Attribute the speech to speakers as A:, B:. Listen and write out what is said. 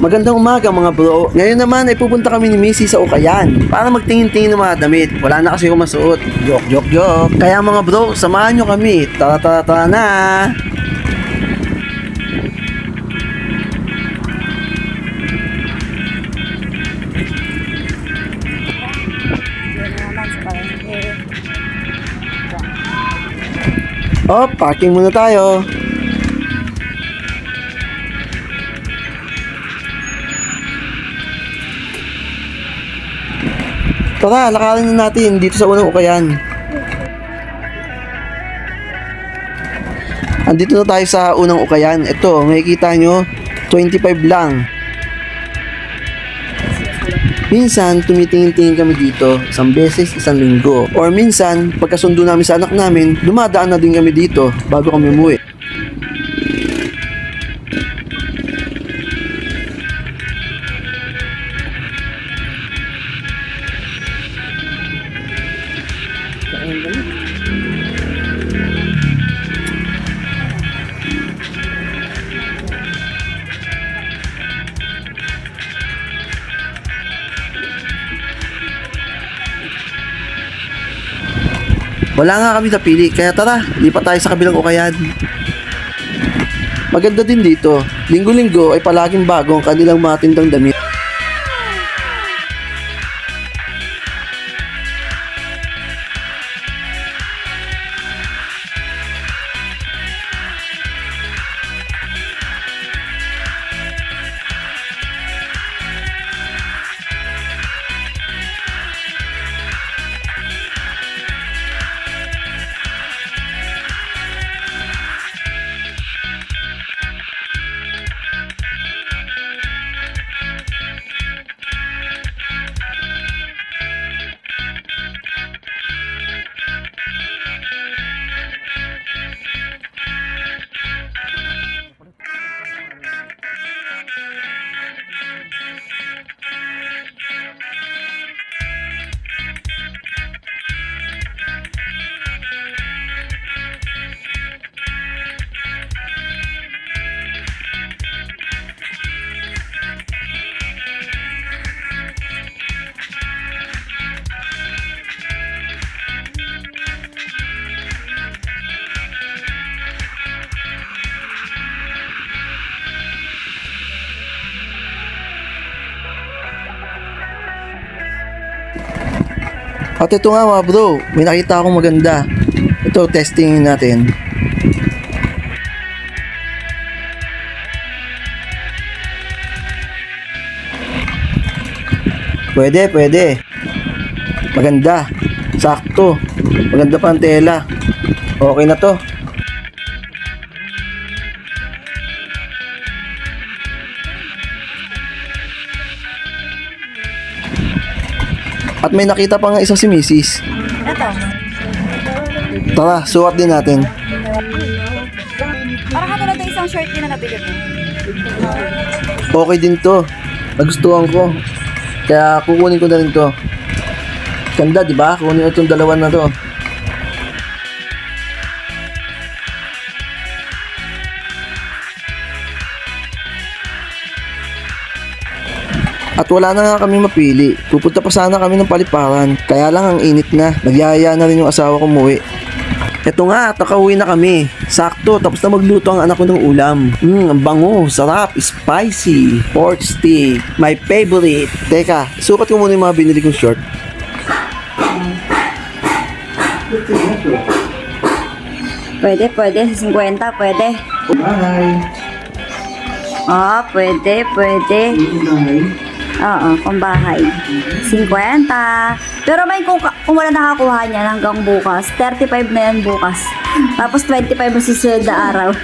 A: Magandang umaga mga bro. Ngayon naman ay pupunta kami ni Missy sa Ukayan para magtingin-tingin ng mga damit. Wala na kasi akong masuot. Joke. Kaya mga bro, samahan nyo kami. Tara na. Oh, parking muna tayo. Tara, lakarin na natin dito sa unang Ukayan. Andito na tayo sa unang Ukayan. Ito, makikita nyo, 25 lang. Minsan, tumitingin-tingin kami dito, isang beses, isang linggo. Or minsan, pagkasundo namin sa anak namin, dumadaan na din kami dito bago kami umuwi. Wala nga kami napili, kaya tara, lipat tayo sa kabilang Ukayan. Maganda din dito, linggo-linggo ay palaging bago ang kanilang mga tindang damit. At ito nga mga bro, may nakita akong maganda. Ito, testingin natin. Pwede. Maganda. Sakto. Maganda pa ang tela. Okay na to. At may nakita pa nga isa si Mrs.
B: Ito.
A: Tara, sukat din natin.
B: Parang katulad ng isang shirt din na nabili mo.
A: Okay din to. Nagustuhan ko. Kaya kukunin ko na rin to. Ganda, di ba? Kunin ko itong dalawa na to. At wala na nga kami mapili. Pupunta pa sana kami ng Paliparan. Kaya lang ang init na. Nagyaya na rin yung asawa ko umuwi. Eto nga, nakauwi na kami. Sakto, tapos na magluto ang anak ko ng ulam. Ang bango, sarap, spicy. Pork stick, my favorite. Teka, sukat ko muna yung mga binili kong short.
B: Pwede. Sa 50, pwede.
A: Bye!
B: Pwede. Oo, pambahay. 50. Pero may kung wala nakakuha niyan hanggang bukas, 35 na yan bukas. Tapos 25 sa susunod na araw.